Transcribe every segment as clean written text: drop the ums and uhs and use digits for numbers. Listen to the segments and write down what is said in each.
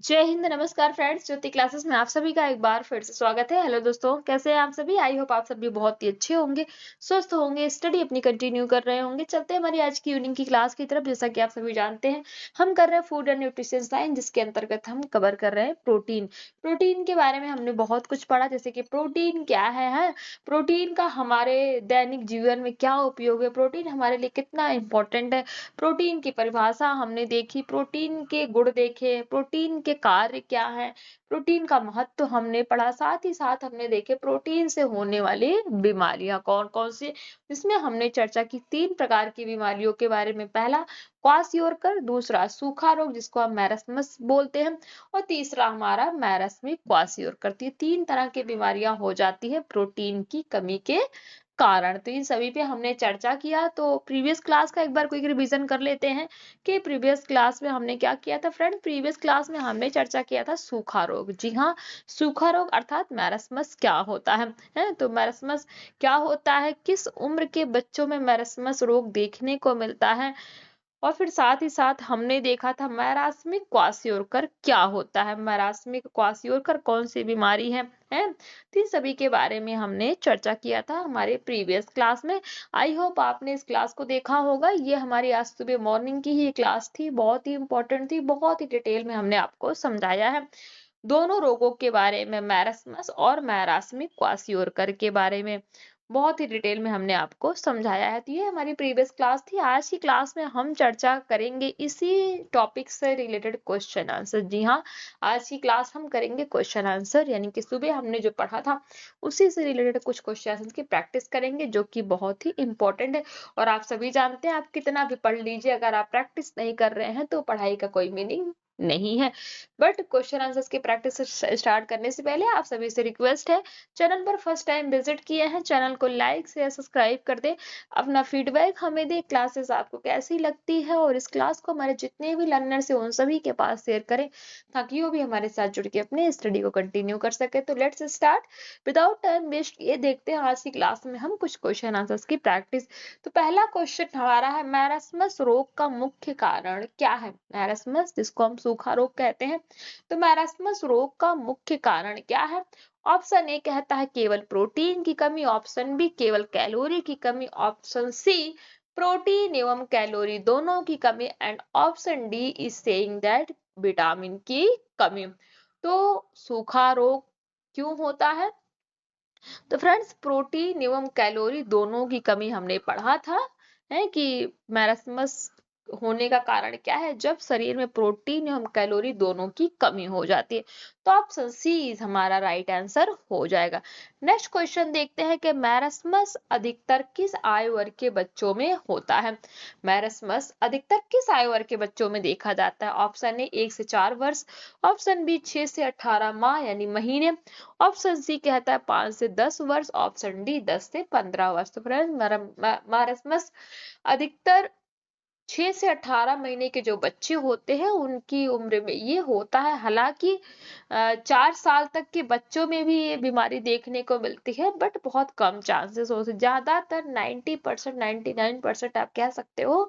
जय हिंद, नमस्कार फ्रेंड्स। ज्योति क्लासेस में आप सभी का एक बार फिर से स्वागत है। हेलो दोस्तों, कैसे हैं आप सभी? आई होप आप सभी बहुत ही अच्छे होंगे, स्वस्थ होंगे, स्टडी अपनी कंटिन्यू कर रहे होंगे। चलते हैं हमारी आज की इवनिंग की क्लास की तरफ। जैसा कि आप सभी जानते हैं, हम कर रहे हैं फूड एंड न्यूट्रिशन साइंस, जिसके अंतर्गत हम कवर कर रहे हैं प्रोटीन। प्रोटीन के बारे में हमने बहुत कुछ पढ़ा, जैसे कि प्रोटीन क्या है, प्रोटीन का हमारे दैनिक जीवन में क्या उपयोग है, प्रोटीन हमारे लिए कितना इंपॉर्टेंट है, प्रोटीन की परिभाषा हमने देखी, प्रोटीन के गुण देखे, प्रोटीन के कार्य क्या है, प्रोटीन का महत्व हमने पढ़ा। साथ ही साथ हमने देखे प्रोटीन से होने वाली बीमारियां कौन कौन सी, जिसमें हमने चर्चा की 3 प्रकार की बीमारियों के बारे में। पहला क्वासियोरकर, दूसरा सूखा रोग जिसको हम मैरस्मस बोलते हैं, और तीसरा हमारा मैरस्मिक क्वासियोरकर। तो ये 3 तरह की बीमारियां हो जाती है प्रोटीन की कमी के कारण। तो इन सभी पे हमने चर्चा किया। तो प्रीवियस क्लास का एक बार क्विक रिवीजन कर लेते हैं कि प्रीवियस क्लास में हमने क्या किया था फ्रेंड। प्रीवियस क्लास में हमने चर्चा किया था सूखा रोग। जी हाँ, सूखा रोग अर्थात मैरस्मस क्या होता है तो मैरस्मस क्या होता है, किस उम्र के बच्चों में मैरस्मस रोग देखने को मिलता है, और फिर साथ ही साथ हमने देखा था मैरास्मिक क्वासियोरकर क्या होता है, मैरास्मिक क्वासियोरकर कौन सी बीमारी है। तो इन सभी के बारे में हमने चर्चा किया था हमारे प्रीवियस क्लास में। आई होप आपने इस क्लास को देखा होगा। ये हमारी आज सुबह मॉर्निंग की ही क्लास थी, बहुत ही इंपॉर्टेंट थी, बहुत ही डिटेल में हमने आपको समझाया है दोनों रोगों के बारे में, मैरस्मस और मैरास्मिक क्वासियोरकर के बारे में बहुत ही डिटेल में हमने आपको समझाया है। तो ये हमारी प्रीवियस क्लास थी। आज की क्लास में हम चर्चा करेंगे इसी टॉपिक से रिलेटेड क्वेश्चन आंसर। जी हाँ, आज की क्लास हम करेंगे क्वेश्चन आंसर, यानी कि सुबह हमने जो पढ़ा था उसी से रिलेटेड कुछ क्वेश्चन आंसर की प्रैक्टिस करेंगे, जो कि बहुत ही इंपॉर्टेंट है। और आप सभी जानते हैं, आप कितना भी पढ़ लीजिए, अगर आप प्रैक्टिस नहीं कर रहे हैं तो पढ़ाई का कोई मीनिंग नहीं है। बट क्वेश्चन आंसर्स की प्रैक्टिस स्टार्ट करने से पहले आप सभी से रिक्वेस्ट है, चैनल पर फर्स्ट टाइम विजिट किए हैं, चैनल को लाइक शेयर सब्सक्राइब कर दे, अपना फीडबैक हमें दे, क्लासेस आपको कैसी लगती है, और इस क्लास को हमारे जितने भी लर्नर्स हैं उन सभी के पास शेयर करें, ताकि वो भी हमारे साथ जुड़ के अपने स्टडी को कंटिन्यू कर सके। तो let's start without time waste. ये देखते हैं आज की क्लास में हम कुछ क्वेश्चन आंसर्स की प्रैक्टिस। तो पहला क्वेश्चन हमारा है, मैरस्मस रोग का मुख्य कारण क्या है। मैरस्मस जिसको हम सूखा रोग कहते हैं, तो मैरस्मस रोग का मुख्य कारण क्या है। ऑप्शन ए कहता है केवल प्रोटीन की कमी, ऑप्शन बी केवल कैलोरी की कमी, ऑप्शन सी प्रोटीन एवं कैलोरी दोनों की कमी, and option D is saying that vitamin की कमी। तो सूखा रोग क्यों होता है? तो फ्रेंड्स, प्रोटीन एवं कैलोरी दोनों की कमी हमने पढ़ा था, है कि मैरस्मस होने का कारण क्या है, जब शरीर में प्रोटीन एवं कैलोरी दोनों की कमी हो जाती है। तो ऑप्शन सी इज हमारा राइट आंसर हो जाएगा। नेक्स्ट क्वेश्चन देखते हैं कि मैरस्मस अधिकतर किस आयु वर्ग के बच्चों में होता है। मैरस्मस अधिकतर किस आयु वर्ग के बच्चों में देखा जाता है। ऑप्शन ए 1 से 4 वर्ष, ऑप्शन बी 6 से 18 माह यानी महीने, ऑप्शन सी कहता है 5 से 10 वर्ष, ऑप्शन डी 10 से 15 वर्ष। तो फ्रेंड, मारस्मस अधिकतर 6 से 18 महीने के जो बच्चे होते हैं उनकी उम्र में ये होता है। हालांकि 4 साल तक के बच्चों में भी ये बीमारी देखने को मिलती है, बट बहुत कम चांसेस होते हैं। ज्यादातर 90%, 99% आप कह सकते हो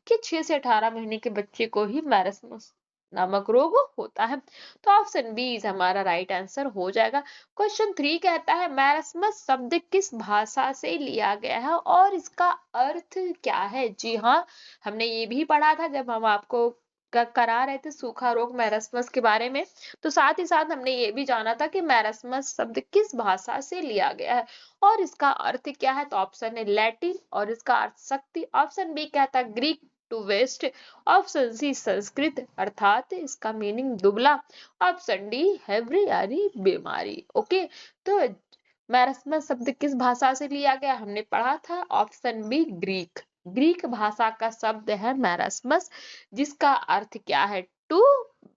कि 6 से 18 महीने के बच्चे को ही मैरस्मस नामक रोग होता है। तो ऑप्शन बी इज हमारा राइट आंसर हो जाएगा। क्वेश्चन 3 कहता है, मैरस्मस शब्द किस भाषा से लिया गया है और इसका अर्थ क्या है। जी हाँ, हमने ये भी पढ़ा था जब हम आपको करा रहे थे सूखा रोग मैरस्मस के बारे में। तो साथ ही साथ हमने ये भी जाना था कि मैरस्मस शब्द किस भाषा से लिया गया है और इसका अर्थ क्या है। तो ऑप्शन है लैटिन और इसका अर्थ शक्ति, ऑप्शन बी कहता है Greek to west, option C Sanskrit अर्थात इसका मीनिंग दुबला, ऑप्शन डी हैवरी यानी बीमारी। ओके, तो मैरस्मस शब्द किस भाषा से लिया गया हमने पढ़ा था, ऑप्शन बी ग्रीक। ग्रीक भाषा का शब्द है मैरस्मस, जिसका अर्थ क्या है, टू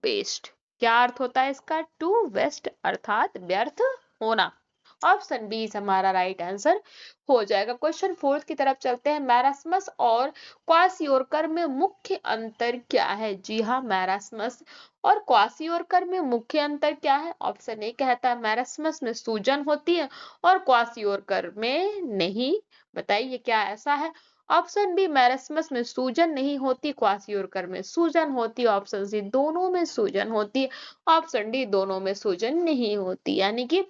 वेस्ट। क्या अर्थ होता है इसका, टू वेस्ट अर्थात व्यर्थ होना। ऑप्शन बी हमारा राइट आंसर हो जाएगा। क्वेश्चन 4 की तरफ चलते हैं, मैरास्मस और क्वासियोरकर में मुख्य अंतर क्या है। जी हाँ, मैरास्मस और क्वासियोरकर में मुख्य अंतर क्या है। ऑप्शन ए कहता है मैरास्मस में सूजन होती है और क्वासियोरकर में नहीं। बताइए क्या ऐसा है। ऑप्शन बी मैरस्मस में सूजन नहीं होती, क्वासियोरकर में सूजन होती है। ऑप्शन सी दोनों में सूजन होती है। ऑप्शन डी दोनों में सूजन नहीं होती। यानी कि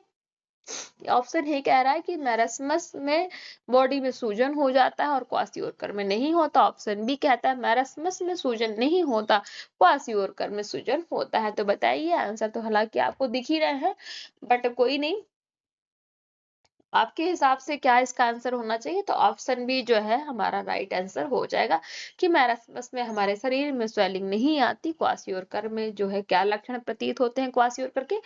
ऑप्शन ए कह रहा है कि मैरस्मस में बॉडी में सूजन हो जाता है और क्वासियोरकर में नहीं होता। ऑप्शन बी कहता है मैरस्मस में सूजन नहीं होता, क्वासियोरकर में सूजन होता है। तो बताइए आंसर तो हालांकि आपको दिख ही रहे हैं, बट कोई नहीं, आपके हिसाब से क्या इसका आंसर होना चाहिए? तो ऑप्शन बी जो है हमारा राइट आंसर हो जाएगा कि मैरस्मस में हमारे शरीर में स्वेलिंग नहीं आती, क्वासियोरकर में जो है क्या लक्षण प्रतीत होते हैं क्वासियोरकर के,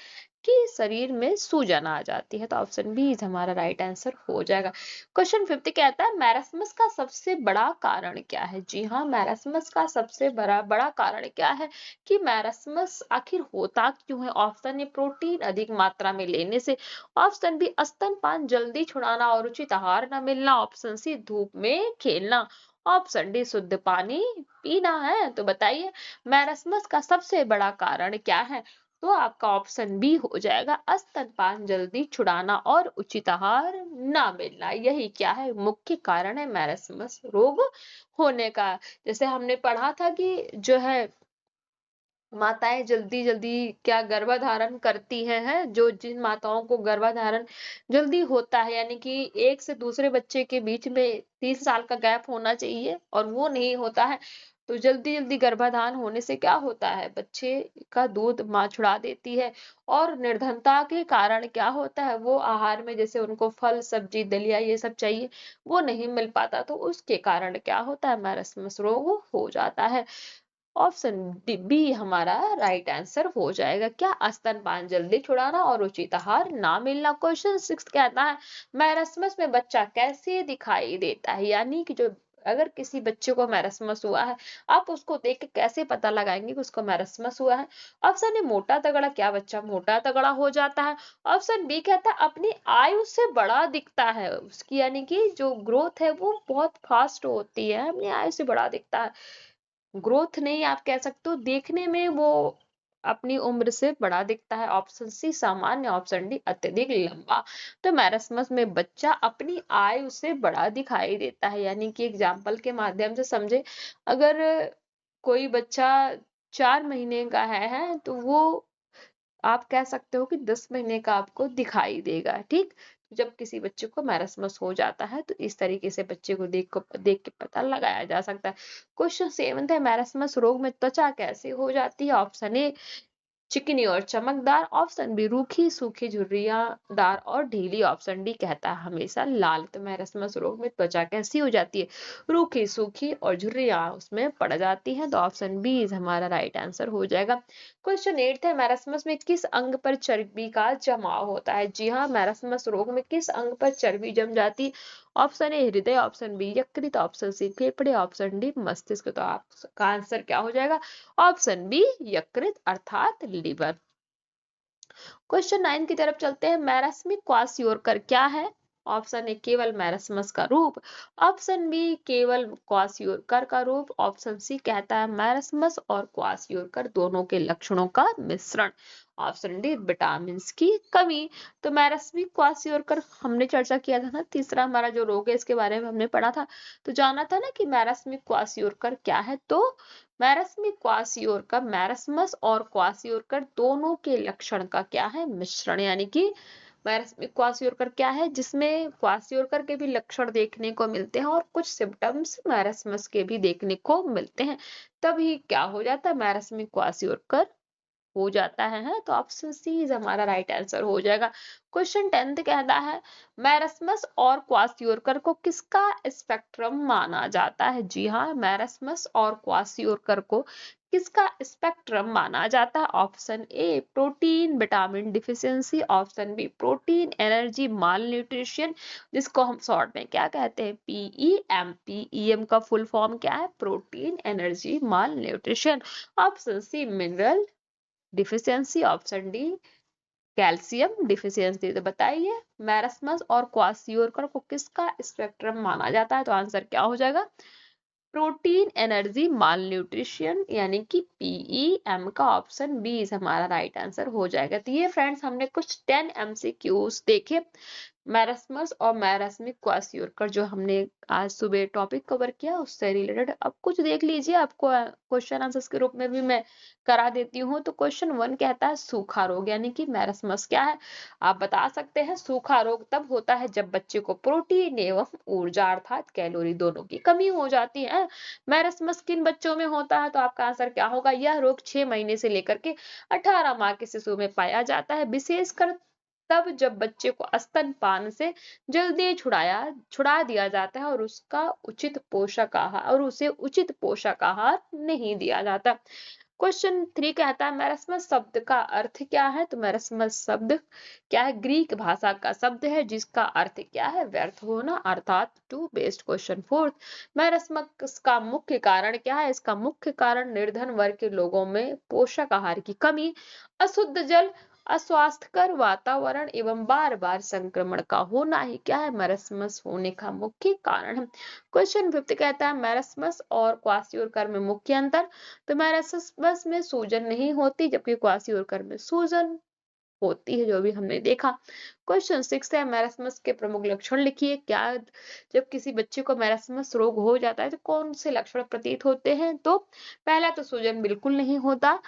कि शरीर में सूजन आ जाती है। तो ऑप्शन बी हमारा राइट आंसर हो जाएगा। क्वेश्चन 50 कहता है मैरस्मस का सबसे बड़ा कारण क्या है? जी हाँ, मैरस्मस का सबसे बड़ा बड़ा कारण क्या है कि मैरस्मस आखिर होता क्यों है? ऑप्शन ए प्रोटीन अधिक मात्रा में लेने से। ऑप्शन बी स्तनपान जल्दी छुड़ाना और उचित आहार न मिलना। ऑप्शन सी धूप में खेलना। ऑप्शन डी शुद्ध पानी पीना है। तो बताइए मैरस्मस का सबसे बड़ा कारण क्या है? तो आपका ऑप्शन बी हो जाएगा स्तनपान जल्दी छुड़ाना और उचित आहार न मिलना। यही क्या है? मुख्य कारण है मैरस्मस रोग होने का। जैसे हमने पढ़ा था कि जो है माताएं जल्दी जल्दी क्या गर्भाधारण करती हैं जो जिन माताओं को गर्भाधारण जल्दी होता है, यानी कि एक से दूसरे बच्चे के बीच में 3 साल का गैप होना चाहिए और वो नहीं होता है, तो जल्दी जल्दी गर्भाधान होने से क्या होता है, बच्चे का दूध माँ छुड़ा देती है। और निर्धनता के कारण क्या होता है, वो आहार में जैसे उनको फल सब्जी दलिया ये सब चाहिए, वो नहीं मिल पाता, तो उसके कारण क्या होता है, मैरस्मस रोग हो जाता है। ऑप्शन बी हमारा राइट आंसर हो जाएगा। क्या? स्तनपान जल्दी छुड़ाना और उचित आहार ना मिलना। क्वेश्चन 6 कहता है मैरस्मस में बच्चा कैसे दिखाई देता है? यानी कि जो अगर किसी बच्चे को मैरस्मस हुआ है, आप उसको देख के कैसे पता लगाएंगे कि उसको मैरस्मस हुआ है? ऑप्शन ए मोटा तगड़ा, क्या बच्चा मोटा तगड़ा हो जाता है? ऑप्शन बी कहता है अपनी आयु से बड़ा दिखता है, उसकी यानी कि जो ग्रोथ है वो बहुत फास्ट होती है, अपनी आयु से बड़ा दिखता है। ग्रोथ नहीं आप कह सकते हो, देखने में वो अपनी उम्र से बड़ा दिखता है। ऑप्शन सी सामान्य। ऑप्शन डी अत्यधिक लंबा। तो मैरस्मस में बच्चा अपनी आयु से बड़ा दिखाई देता है, यानी कि एग्जाम्पल के माध्यम से समझे, अगर कोई बच्चा 4 महीने का है तो वो आप कह सकते हो कि 10 महीने का आपको दिखाई देगा। ठीक, जब किसी बच्चे को मैरस्मस हो जाता है तो इस तरीके से बच्चे को देख के पता लगाया जा सकता है। क्वेश्चन 7 है मैरस्मस रोग में त्वचा कैसे हो जाती है? ऑप्शन ए चिकनी और चमकदार। ऑप्शन बी रूखी सूखी झुर्रियादार और ढीली। ऑप्शन डी कहता है हमेशा लाल। तो मैरस्मस रोग में त्वचा कैसी हो जाती है? रूखी सूखी और झुर्रियां उसमें पड़ जाती हैं। तो ऑप्शन बी हमारा राइट आंसर हो जाएगा। क्वेश्चन 8 है मैरस्मस में किस अंग पर चर्बी का जमाव होता है? जी हाँ, मैरस्मस रोग में किस अंग पर चर्बी जम जाती है? ऑप्शन ए हृदय, ऑप्शन बी यकृत, ऑप्शन सी फेफड़े, ऑप्शन डी मस्तिष्क। तो आपका आंसर क्या हो जाएगा? ऑप्शन बी यकृत अर्थात लिवर। क्वेश्चन 9 की तरफ चलते हैं। मैरस्मिक क्वासियोरकर क्या है? ऑप्शन ए केवल मैरस्मस का रूप। ऑप्शन बी केवल क्वासियोरकर का रूप। ऑप्शन सी कहता है मैरस्मस और क्वासियोरकर दोनों के लक्षणों का मिश्रण। ऑप्शन डी विटामिन की कमी। तो मैरस्मिक क्वासियोरकर हमने चर्चा किया था ना, तीसरा हमारा जो रोग है इसके बारे में हमने पढ़ा था, तो जाना था ना कि मैरस्मिक क्वासियोरकर क्या है। तो मैरस्मिक क्वासियोरकर, मैरस्मस और क्वासियोरकर दोनों के लक्षण का क्या है? मिश्रण। यानी कि मैरस्मिक क्वासियोरकर क्या है जिसमें क्वासियोरकर के भी लक्षण देखने को मिलते हैं और कुछ सिम्टम्स मैरस्मस के भी देखने को मिलते हैं, तभी क्या हो जाता है, मैरस्मिक क्वासियोरकर हो जाता है। तो ऑप्शन सी हमारा राइट आंसर हो जाएगा। क्वेश्चन 10 कहता है मैरस्मस और क्वासियोरकर को किसका स्पेक्ट्रम माना जाता है? जी हाँ, मैरस्मस और क्वासियोरकर को किसका स्पेक्ट्रम माना जाता है? Option A protein vitamin deficiency. Option B protein energy malnutrition, जिसको हम शॉर्ट में क्या कहते हैं, पीईएम। पीईएम का फुल फॉर्म क्या है? Protein energy malnutrition. Option C mineral deficiency. Option D calcium deficiency. तो बताइए मैरस्मस और क्वासियोरकर को किसका स्पेक्ट्रम माना जाता है? तो आंसर क्या हो जाएगा? प्रोटीन एनर्जी माल न्यूट्रिशन, यानी कि पीईएम का ऑप्शन बी हमारा राइट आंसर हो जाएगा। तो ये फ्रेंड्स हमने कुछ 10 एमसीक्यूज देखे मैरस्मस और मैरस्मिक क्वासियोरकर जो हमने आज सुबह टॉपिक कवर किया उससे रिलेटेड अब कुछ देख लीजिए। आपको क्वेश्चन आंसर्स के रूप में भी मैं करा देती हूँ। तो क्वेश्चन 1 कहता है सूखा रोग यानी कि मैरस्मस क्या है। आप बता सकते हैं सूखा रोग तब होता है जब बच्चे को प्रोटीन एवं ऊर्जा अर्थात कैलोरी दोनों की कमी हो जाती है। मैरस्मस किन बच्चों में होता है, तो आपका आंसर क्या होगा। यह रोग 6 महीने से लेकर के 18 माह के शिशु में पाया जाता है, विशेषकर तब जब बच्चे को स्तनपान से जल्दी छुड़ा दिया जाता है और उसे उचित पोषक आहार नहीं दिया जाता। क्वेश्चन 3 कहता है मैरस्मस शब्द का अर्थ क्या है। तो मैरस्मस शब्द क्या है, ग्रीक भाषा का शब्द है जिसका अर्थ क्या है, व्यर्थ होना अर्थात टू वेस्ट। क्वेश्चन 4 मैरस्मस का मुख्य कारण क्या है। इसका मुख्य कारण निर्धन वर्ग के लोगों में पोषक आहार की कमी, अशुद्ध जल, अस्वास्थ्यकर वातावरण एवं बार बार संक्रमण का होना ही क्या है, मैरस्मस होने का मुख्य कारण है। क्वेश्चन 5 कहता है मैरस्मस और क्वासियोरकर में मुख्य अंतर। तो मैरस्मस में सूजन नहीं होती जबकि क्वासियोरकर में सूजन होती है, जो भी हमने देखा। क्वेश्चन 6 है मैरस्मस के प्रमुख लक्षण लिखिए। क्या जब किसी बच्चे को मैरस्मस रोग हो जाता है तो कौन से लक्षण प्रतीत होते हैं। तो पहला तो सूजन बिल्कुल नहीं होता,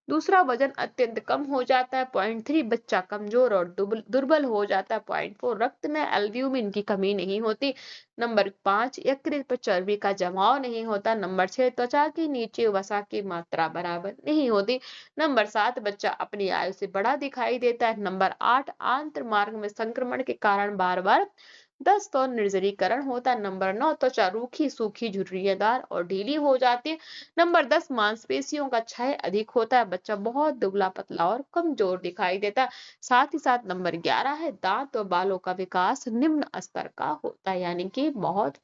दूसरा वजन अत्यंत कम हो जाता है। पॉइंट 3 बच्चा कमजोर और दुर्बल हो जाता है। पॉइंट 4 रक्त में एल्ब्यूमिन की कमी नहीं होती। नंबर 5 यकृत पर चर्बी का जमाव नहीं होता। नंबर 6 त्वचा के नीचे वसा की मात्रा बराबर नहीं होती। नंबर 7 बच्चा अपनी आयु से बड़ा दिखाई देता है। नंबर 8 आंत्र मार्ग में संक्रमण के कारण बार बार दस्त और निर्जलीकरण होता है। नंबर 9 त्वचा रूखी सूखी झुर्रियादार और ढीली हो जाती है। नंबर 10 मांसपेशियों का क्षय अधिक होता है, बच्चा बहुत दुबला पतला और कमजोर दिखाई देता है। साथ ही साथ नंबर 11 है दांत और बालों का विकास निम्न स्तर का होता है, यानी कि बहुत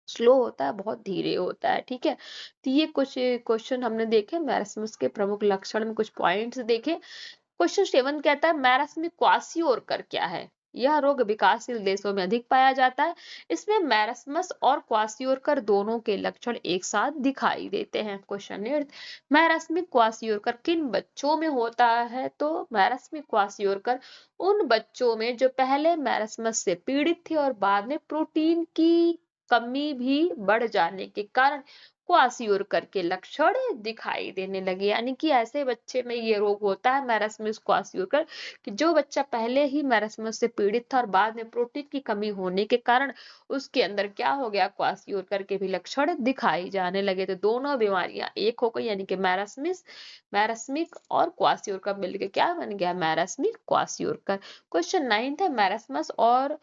स्लो होता है, बहुत धीरे होता है। ठीक है, तो ये कुछ क्वेश्चन हमने देखे मैरस्मस के प्रमुख लक्षण में कुछ पॉइंट्स देखे। क्वेश्चन 7 कहता है मैरस्मिक क्वासियोरकर क्या है। यह रोग विकासशील देशों में अधिक पाया जाता है। इसमें मैरस्मस और क्वासियोरकर दोनों के लक्षण एक साथ दिखाई देते हैं। क्वेश्चन 8 मैरस्मिक क्वासियोरकर किन बच्चों में होता है। तो मैरस्मिक क्वासियोरकर उन बच्चों में जो पहले मैरस्मस से पीड़ित थे और बाद में प्रोटीन की कमी भी बढ़ जाने के कारण क्वासियोरकर के लक्षण दिखाई देने लगे, यानी कि ऐसे बच्चे में ये रोग होता है मैरस्मस क्वासियोरकर कि जो बच्चा पहले ही मैरस्मस से पीड़ित था और बाद में प्रोटीन की कमी होने के कारण उसके अंदर क्या हो गया, क्वासियोरकर के भी लक्षण दिखाई जाने लगे। तो दोनों बीमारियां एक हो गई, यानी कि मैरस्मिक और क्वासियोरकर मिलकर क्या बन गया, मैरस्मिक क्वासियोरकर। क्वेश्चन 9 है मैरस्मस और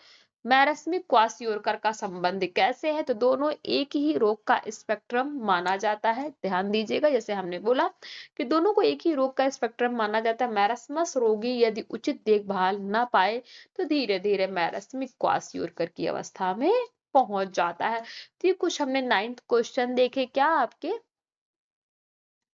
मैरस्मिक क्वासियोरकर का संबंध कैसे है। तो दोनों एक ही रोग का स्पेक्ट्रम माना जाता है। ध्यान दीजिएगा, जैसे हमने बोला कि दोनों को एक ही रोग का स्पेक्ट्रम माना जाता है। मैरस्मस रोगी यदि उचित देखभाल न पाए तो धीरे धीरे मैरस्मिक क्वासियोरकर की अवस्था में पहुंच जाता है। तो ये कुछ हमने 9th क्वेश्चन देखे क्या आपके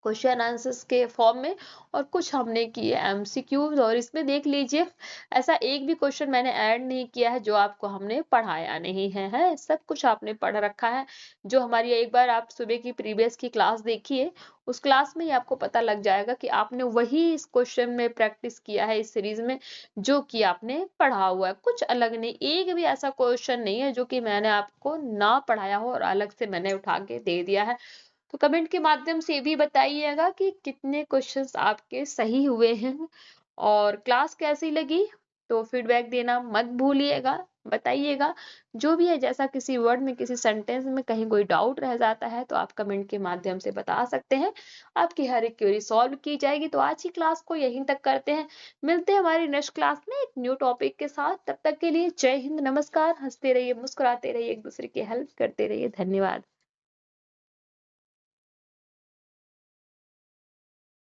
क्वेश्चन आंसर्स के फॉर्म में, और कुछ हमने किए एमसीक्यूज। और इसमें देख लीजिए ऐसा एक भी क्वेश्चन मैंने ऐड नहीं किया है जो आपको हमने पढ़ाया नहीं है, सब कुछ आपने पढ़ रखा है। जो हमारी एक बार आप सुबह की प्रीवियस की क्लास देखिए, उस क्लास में ही आपको पता लग जाएगा कि आपने वही इस क्वेश्चन में प्रैक्टिस किया है इस सीरीज में जो कि आपने पढ़ा हुआ है, कुछ अलग नहीं। एक भी ऐसा क्वेश्चन नहीं है जो कि मैंने आपको ना पढ़ाया हो और अलग से मैंने उठा के दे दिया है। तो कमेंट के माध्यम से भी बताइएगा कि कितने क्वेश्चंस आपके सही हुए हैं और क्लास कैसी लगी। तो फीडबैक देना मत भूलिएगा, बताइएगा जो भी है। जैसा किसी वर्ड में किसी सेंटेंस में कहीं कोई डाउट रह जाता है तो आप कमेंट के माध्यम से बता सकते हैं, आपकी हर एक क्वेरी सॉल्व की जाएगी। तो आज की क्लास को यहीं तक करते हैं, मिलते हैं हमारी नेक्स्ट क्लास में एक न्यू टॉपिक के साथ। तब तक के लिए जय हिंद, नमस्कार। हंसते रहिए, मुस्कुराते रहिए, एक दूसरे की हेल्प करते रहिए। धन्यवाद।